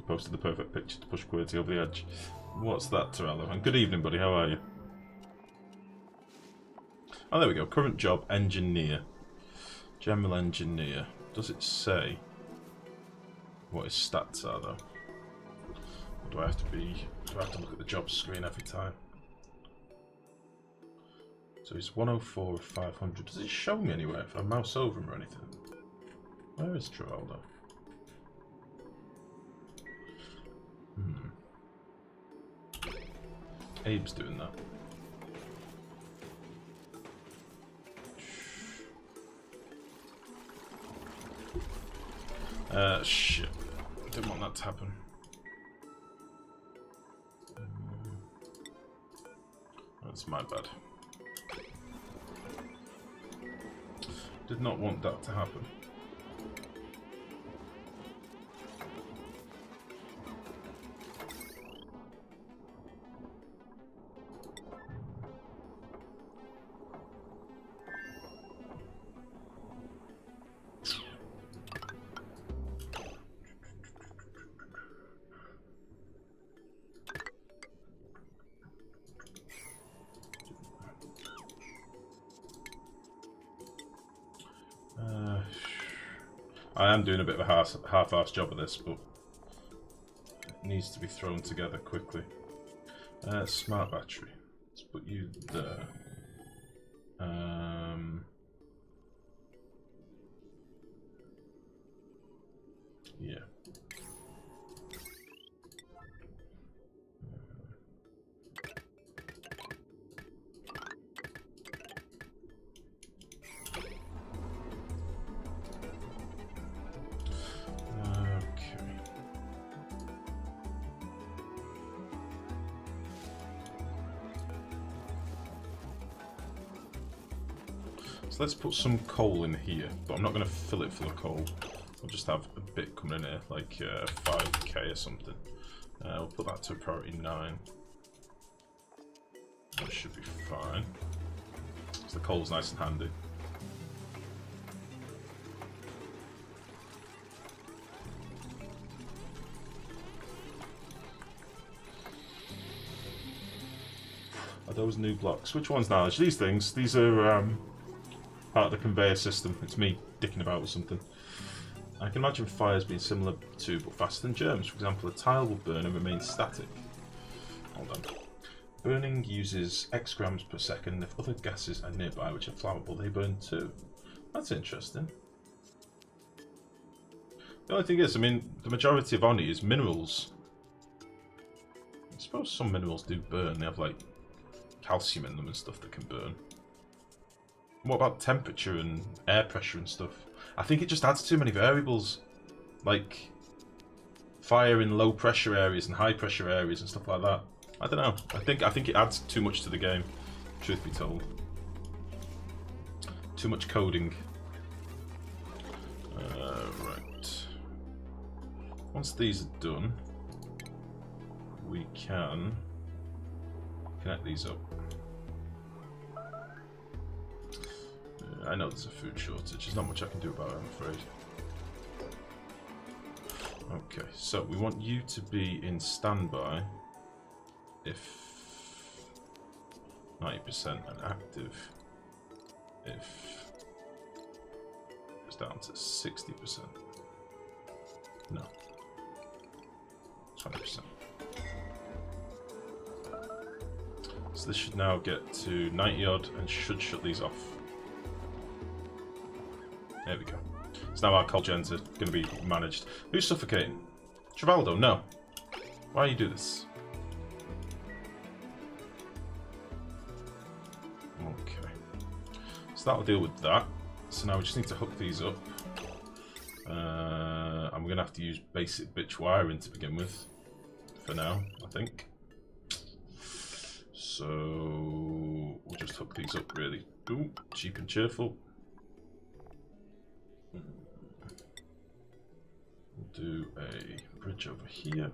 posted the perfect picture to push QWERTY over the edge. What's that, Torello? And good evening, buddy. How are you? Oh, there we go. Current job, engineer. General engineer. Does it say what his stats are, though? Or do I have to look at the job screen every time? So he's 104 of 500. Does it show me anywhere if I mouse over him or anything? Where is Traldo? Abe's doing that. Shit. Didn't want that to happen. That's my bad. Did not want that to happen. I am doing a bit of a half-assed job of this, but it needs to be thrown together quickly. Smart battery. Let's put you there. Yeah. So let's put some coal in here, but I'm not going to fill it full of coal. I'll just have a bit coming in here, like 5k or something. We'll put that to priority 9. That should be fine. So the coal's nice and handy. Are those new blocks? Which one's knowledge? These things, these are part of the conveyor system. It's me dicking about with something. I can imagine fires being similar to, but faster than germs. For example, a tile will burn and remain static. Hold on. Burning uses X grams per second. If other gases are nearby which are flammable, they burn too. That's interesting. The only thing is, I mean, the majority of Oni is minerals. I suppose some minerals do burn. They have like calcium in them and stuff that can burn. What about temperature and air pressure and stuff? I think it just adds too many variables. Like fire in low pressure areas and high pressure areas and stuff like that. I don't know. I think it adds too much to the game, truth be told. Too much coding. Right. Once these are done, we can connect these up. I know there's a food shortage. There's not much I can do about it, I'm afraid. Okay, so we want you to be in standby if 90% and active if it's down to 60%. No. 20%. So this should now get to 90 odd and should shut these off. There we go. So now our coal gens are going to be managed. Who's suffocating? Travaldo, no. Why do you do this? Okay. So that'll deal with that. So now we just need to hook these up. And we're going to have to use basic bitch wiring to begin with. For now, I think. So we'll just hook these up really. Ooh, cheap and cheerful. We'll do a bridge over here.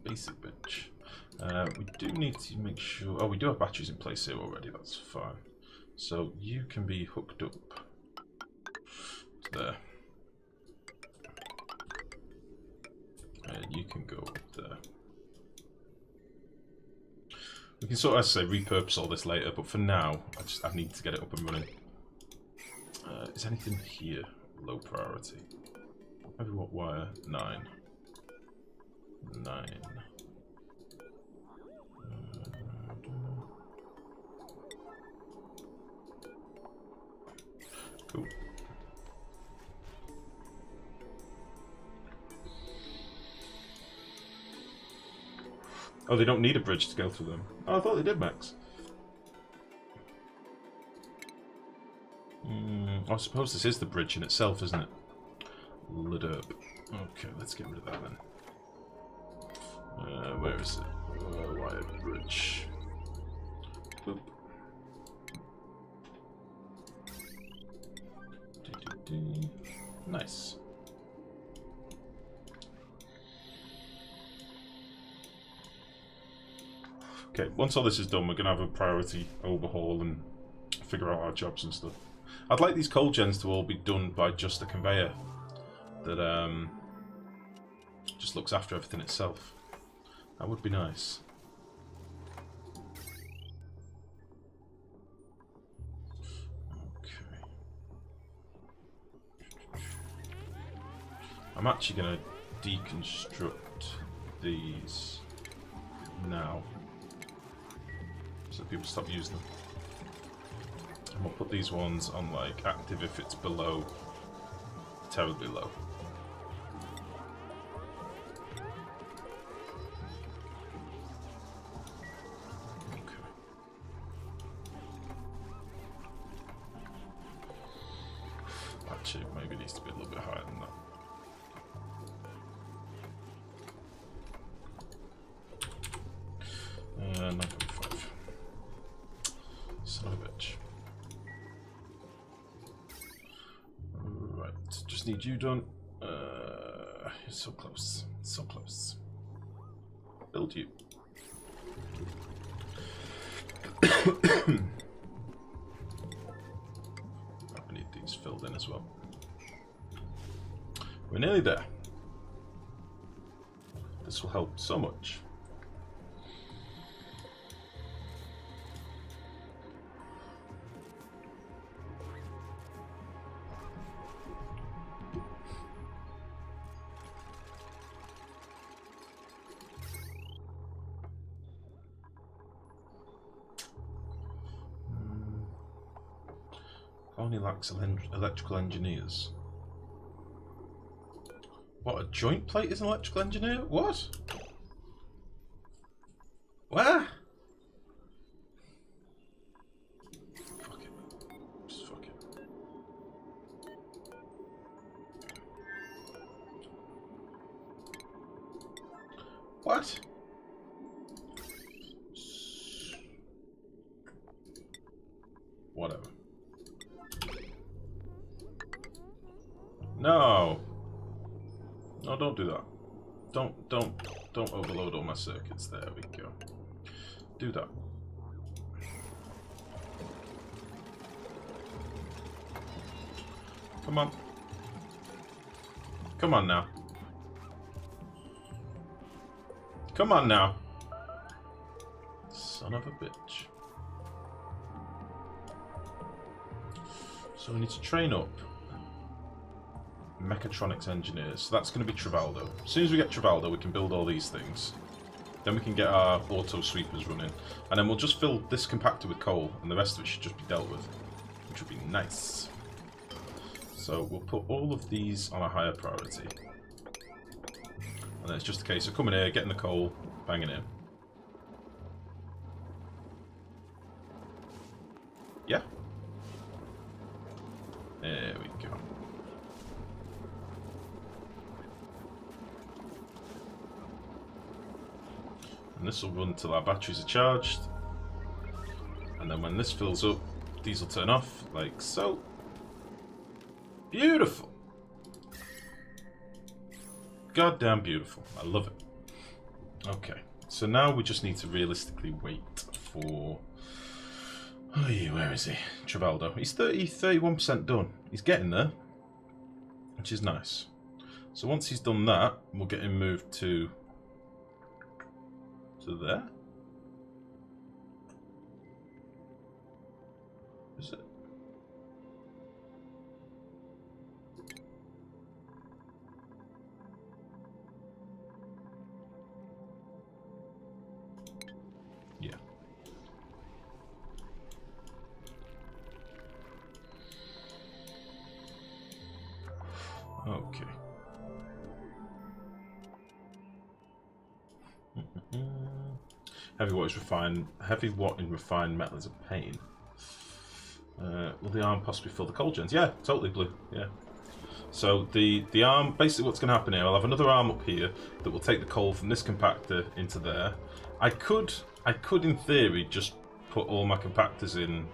Basic bitch. We do need to make sure. Oh, we do have batteries in place here already. That's fine. So you can be hooked up there. And you can go up there. We can sort of, as I say, repurpose all this later, but for now, I need to get it up and running. Is anything here low priority? Heavy watt wire, 9. 9. Cool. Oh, they don't need a bridge to go through them. Oh, I thought they did, Max. I suppose this is the bridge in itself, isn't it? Lit up. Okay, let's get rid of that then. Where is it? Wire bridge. Boop. Nice. Okay, once all this is done, we're going to have a priority overhaul and figure out our jobs and stuff. I'd like these coal gens to all be done by just a conveyor that just looks after everything itself. That would be nice. Okay. I'm actually going to deconstruct these now, so that people stop using them. And we'll put these ones on like active if it's below terribly low. Okay. Actually, maybe it needs to be a little bit higher than that. And 9.5. Son of a bitch. Right, just need you done. You're so close. So close. Build you. I need these filled in as well. We're nearly there. This will help so much. Only lacks electrical engineers. What, a joint plate is an electrical engineer? What? Where? Fuck it. Just fuck it. What? Whatever. No. No, don't do that. Don't overload all my circuits. There we go. Do that. Come on. Come on now. Come on now. Son of a bitch. So we need to train up mechatronics engineers. So that's going to be Travaldo. As soon as we get Travaldo, we can build all these things. Then we can get our auto sweepers running. And then we'll just fill this compactor with coal, and the rest of it should just be dealt with, which would be nice. So we'll put all of these on a higher priority. And then it's just a case of coming here, getting the coal, banging in. Yeah. There we go. And this will run till our batteries are charged. And then when this fills up, these will turn off, like so. Beautiful. Goddamn beautiful. I love it. Okay, so now we just need to realistically wait for... Oh, yeah, where is he? Travaldo. He's 31% done. He's getting there. which is nice. So once he's done that, we'll get him moved to there. Is it? Yeah. Okay. Heavy watt is refined. Heavy watt in refined metal is a pain. Will the arm possibly fill the coal gens? Yeah, totally, Blue. Yeah. So the arm, basically what's going to happen here, I'll have another arm up here that will take the coal from this compactor into there. I could in theory just put all my compactors in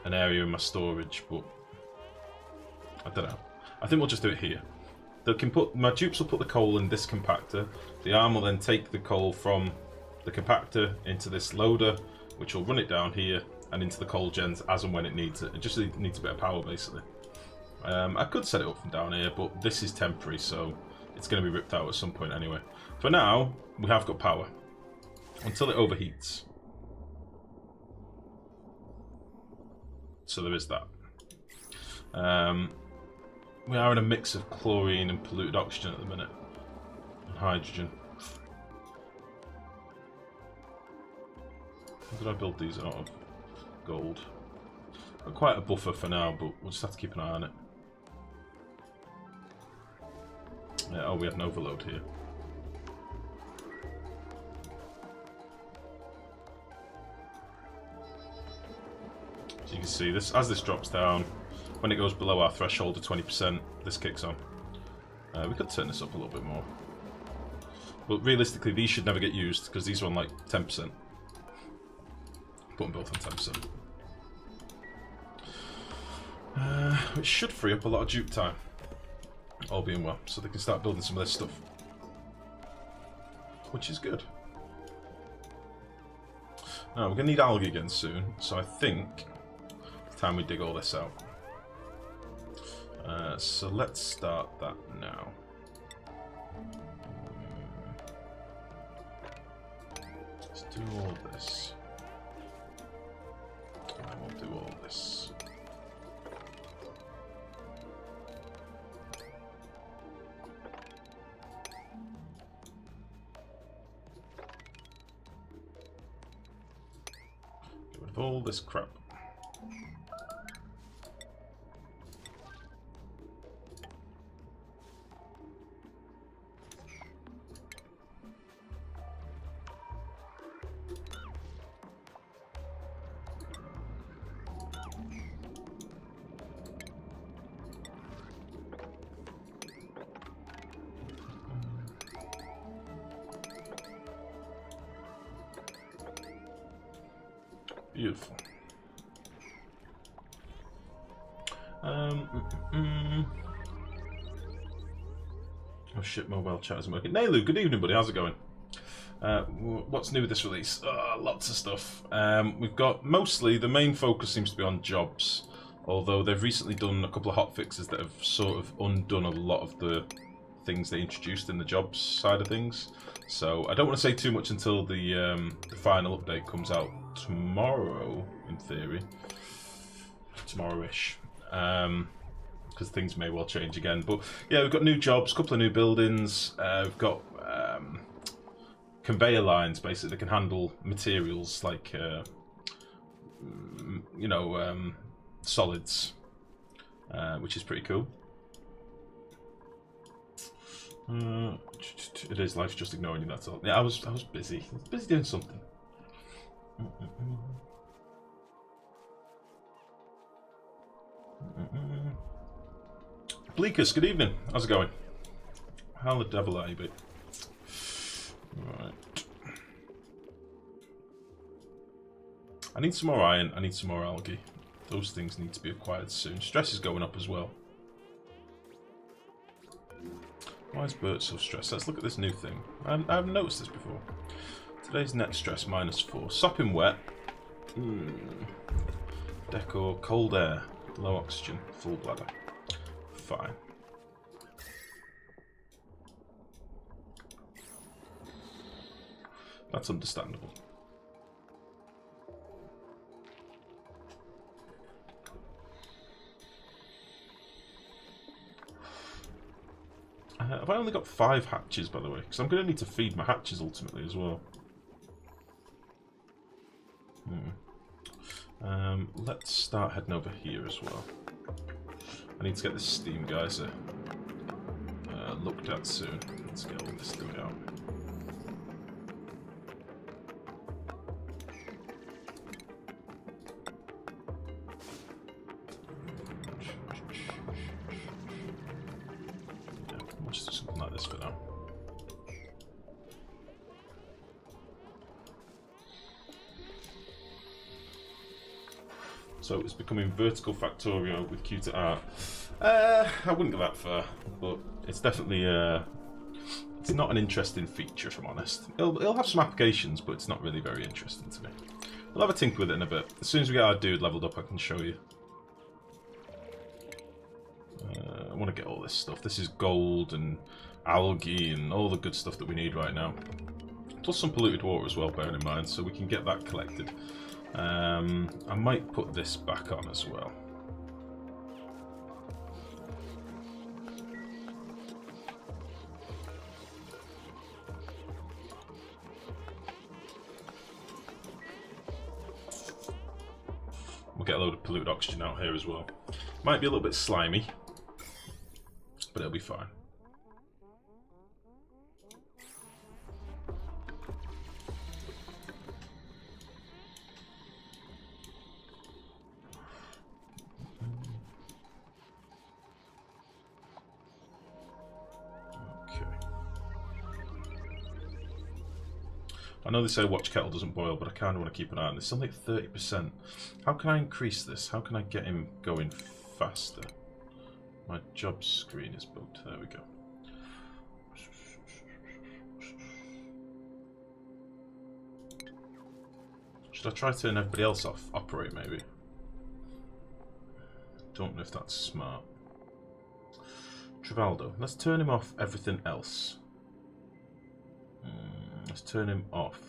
an area in my storage, but I don't know. I think we'll just do it here. They can put, my dupes will put the coal in this compactor. The arm will then take the coal from the compactor into this loader, which will run it down here and into the coal gens as and when it needs it. It just needs a bit of power, basically. I could set it up from down here, but this is temporary, so it's going to be ripped out at some point anyway. For now, we have got power. Until it overheats. So there is that. We are in a mix of chlorine and polluted oxygen at the minute. And hydrogen. How did I build these out of? Gold. Got quite a buffer for now, but we'll just have to keep an eye on it. Yeah, oh, we have an overload here. So you can see this as this drops down, when it goes below our threshold of 20%, this kicks on. We could turn this up a little bit more. But realistically, these should never get used because these are on like 10%. Put them both on 10%. It should free up a lot of dupe time. All being well, so they can start building some of this stuff. Which is good. Now, we're going to need algae again soon, so I think it's time we dig all this out. So let's start that now. Let's do all this. And we'll do all this. Get rid of all this crap. Beautiful. Oh shit, mobile chat isn't working. Nailu, good evening, buddy. How's it going? What's new with this release? Lots of stuff. We've got mostly, the main focus seems to be on jobs, although they've recently done a couple of hotfixes that have sort of undone a lot of the things they introduced in the jobs side of things. So I don't want to say too much until the final update comes out tomorrow, in theory. Tomorrow-ish. Because things may well change again. But yeah, we've got new jobs, a couple of new buildings. We've got conveyor lines, basically, that can handle materials like, you know, solids, which is pretty cool. It is, life's just ignoring you, that's all. Yeah, I was busy. I was busy doing something. Bleakers, good evening. How's it going? How the devil are you, bit? Right. I need some more iron. I need some more algae. Those things need to be acquired soon. Stress is going up as well. Why is Bert so stressed? Let's look at this new thing. I haven't noticed this before. Today's net stress -4. Sopping wet. Decor, cold air, low oxygen, full bladder. Fine. That's understandable. Have I only got 5 hatches, by the way? Because I'm going to need to feed my hatches ultimately as well. Let's start heading over here as well. I need to get this steam geyser looked at soon. Let's get all this thing out. Yeah, we'll just do something like this for now. So it's becoming vertical Factorio with Q to R. I wouldn't go that far, but it's definitely it's not an interesting feature, if I'm honest. It'll have some applications, but it's not really very interesting to me. We'll have a tinker with it in a bit. As soon as we get our dude leveled up, I can show you. I want to get all this stuff. This is gold and algae and all the good stuff that we need right now. Plus some polluted water as well, bearing in mind, so we can get that collected. I might put this back on as well. We'll get a load of polluted oxygen out here as well. Might be a little bit slimy, but it'll be fine. I know they say watch kettle doesn't boil, but I kind of want to keep an eye on this. It's only 30%. How can I increase this? How can I get him going faster? My job screen is bugged. There we go. Should I try to turn everybody else off? Operate, maybe? Don't know if that's smart. Trivaldo. Let's turn him off everything else. Let's turn him off.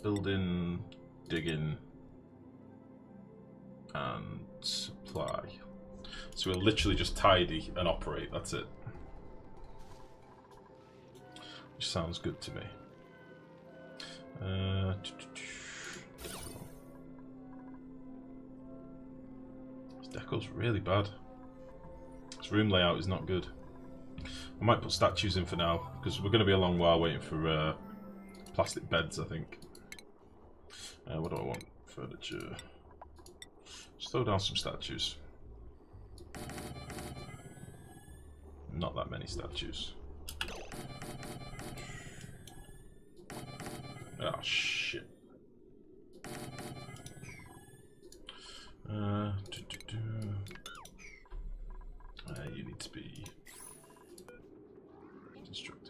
Building, digging, and supply. So we'll literally just tidy and operate, that's it. Which sounds good to me. This deco's really bad. This room layout is not good. I might put statues in for now, because we're going to be a long while waiting for plastic beds, I think. What do I want? Furniture. Just throw down some statues. Not that many statues. Ah, shit. You need to be constructed.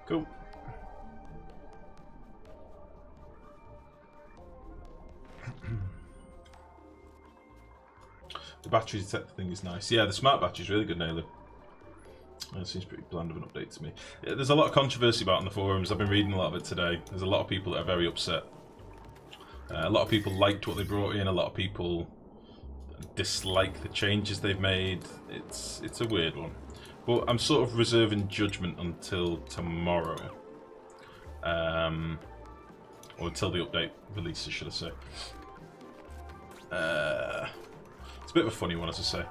Cool. The battery detector thing is nice. Yeah, the smart battery is really good, Naylor. It seems pretty bland of an update to me. Yeah, there's a lot of controversy about it on the forums. I've been reading a lot of it today. There's a lot of people that are very upset. A lot of people liked what they brought in. A lot of people dislike the changes they've made. It's a weird one. But I'm sort of reserving judgment until tomorrow. Or until the update releases, should I say. It's a bit of a funny one, as I say.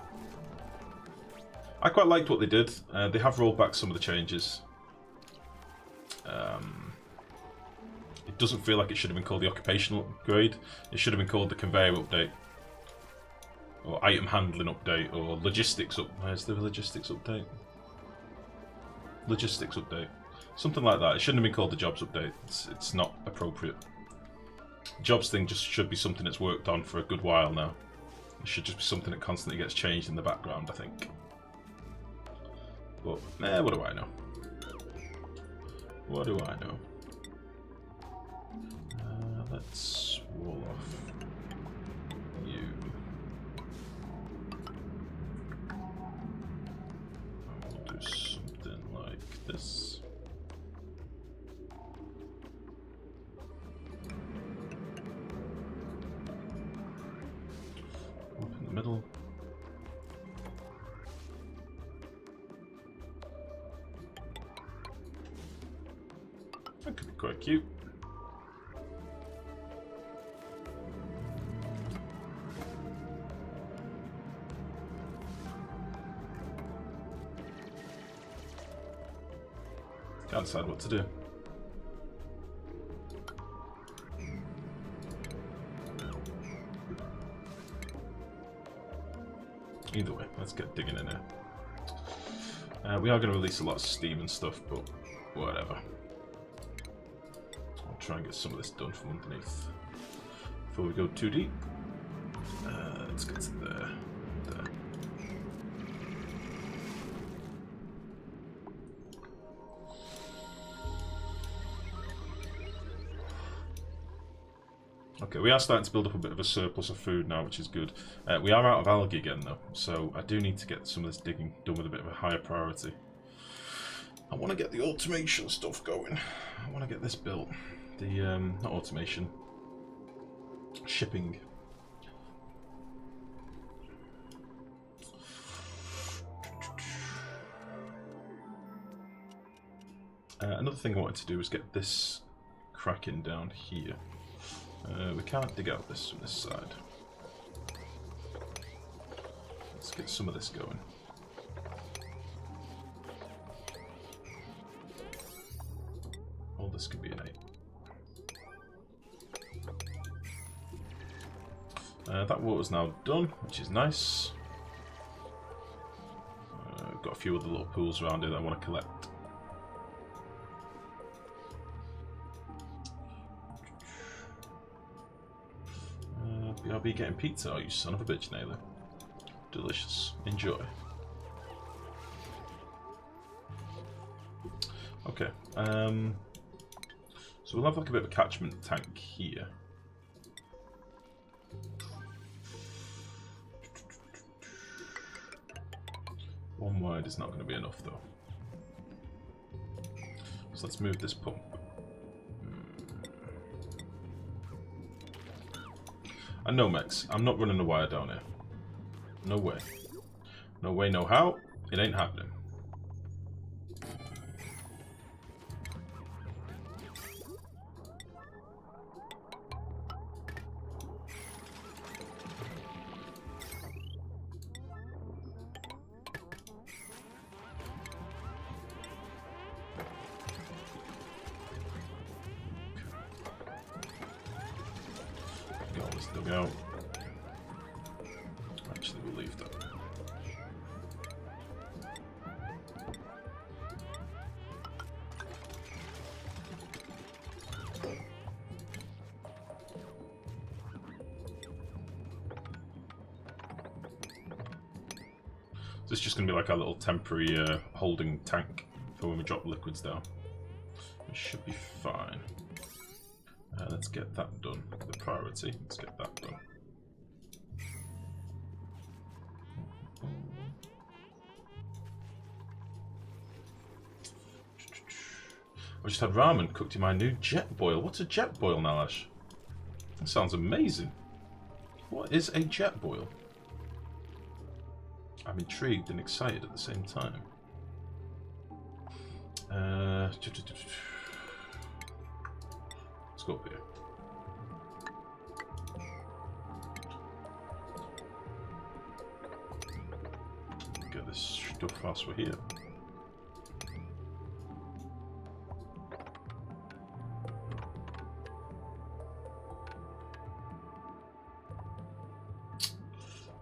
I quite liked what they did. They have rolled back some of the changes. It doesn't feel like it should have been called the Occupational upgrade. It should have been called the Conveyor update. Or Item Handling update, or Logistics update. Where's the Logistics update? Logistics update. Something like that. It shouldn't have been called the jobs update. It's not appropriate. Jobs thing just should be something that's worked on for a good while now. It should just be something that constantly gets changed in the background, I think. But, what do I know? What do I know? Let's wall off you. We'll do something like this. Up in the middle. That could be quite cute. Can't decide what to do. Either way, let's get digging in here. We are going to release a lot of steam and stuff, but whatever. I'll try and get some of this done from underneath before we go too deep. Let's get to there. There. Okay, we are starting to build up a bit of a surplus of food now, which is good. We are out of algae again, though, so I do need to get some of this digging done with a bit of a higher priority. I want to get the automation stuff going. I want to get this built. The, not automation, shipping. Another thing I wanted to do was get this cracking down here. We can't dig out this from this side. Let's get some of this going. All this can be an 8. That water's now done, which is nice. Got a few other little pools around here that I want to collect. BRB getting pizza, oh you son of a bitch, Naylor. Delicious. Enjoy. Okay. So we'll have like a bit of a catchment tank here. One wide is not going to be enough though. So let's move this pump. And no, Mex, I'm not running a wire down here. No way. No way, no how. It ain't happening. Dug out. Actually, we'll leave that. So it's just going to be like our little temporary holding tank for when we drop liquids down. It should be fine. Let's get that done. The priority. Let's get that done. I just had ramen cooked in my new jet boil. What's a jet boil, Nalash? That sounds amazing. What is a jet boil? I'm intrigued and excited at the same time. Let's go up here. Get this stuff whilst we're here.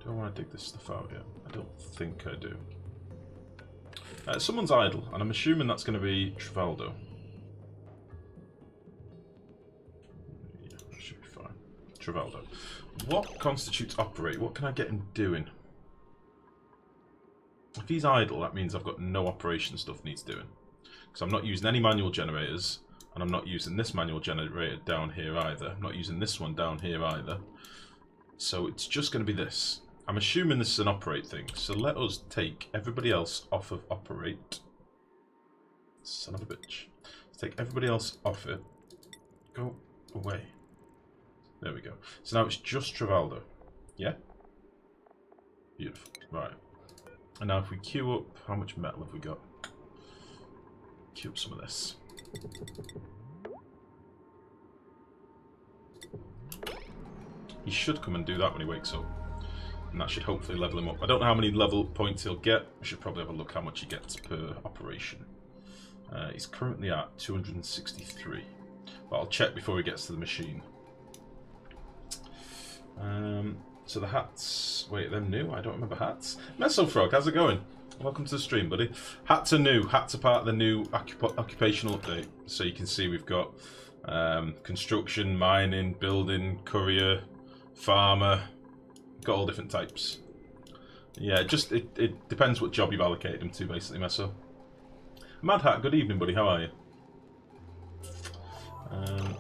Do I want to dig this stuff out yet? I don't think I do. Someone's idle, and I'm assuming that's going to be Trivaldo. Travaldo. What constitutes operate? What can I get him doing? If he's idle, that means I've got no operation stuff needs doing. Because I'm not using any manual generators, and I'm not using this manual generator down here either. I'm not using this one down here either. So it's just going to be this. I'm assuming this is an operate thing. So let us take everybody else off of operate. Son of a bitch. Let's take everybody else off it. Go away. There we go. So now it's just Travaldo. Yeah? Beautiful. Right. And now if we queue up, how much metal have we got? Queue up some of this. He should come and do that when he wakes up. And that should hopefully level him up. I don't know how many level points he'll get. We should probably have a look how much he gets per operation. He's currently at 263. But I'll check before he gets to the machine. So the hats... Wait, they're new? I don't remember hats. Mesofrog, how's it going? Welcome to the stream, buddy. Hats are new. Hats are part of the new occupational update. So you can see we've got construction, mining, building, courier, farmer. Got all different types. Yeah, just it depends what job you've allocated him to, basically, Meso. Mad Hat, good evening, buddy. How are you?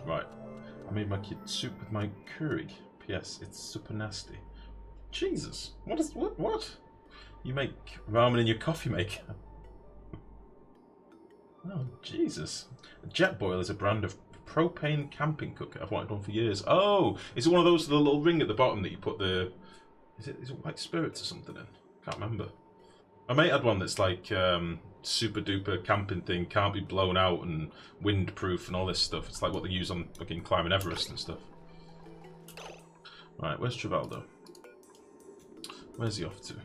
Right. I made my kid soup with my curry. P.S. It's super nasty. Jesus. What? You make ramen in your coffee maker? Oh, Jesus. A Jetboil is a brand of propane camping cooker I've wanted one for years. Oh! Is it one of those with the little ring at the bottom that you put the... Is it white spirits or something in? Can't remember. My mate had one that's like super duper camping thing, can't be blown out and windproof and all this stuff. It's like what they use on fucking climbing Everest and stuff. Right, where's Travaldo? Where's he off to?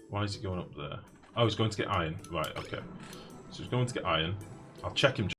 Why is he going up there? Oh, he's going to get iron. Right, okay. So he's going to get iron. I'll check him.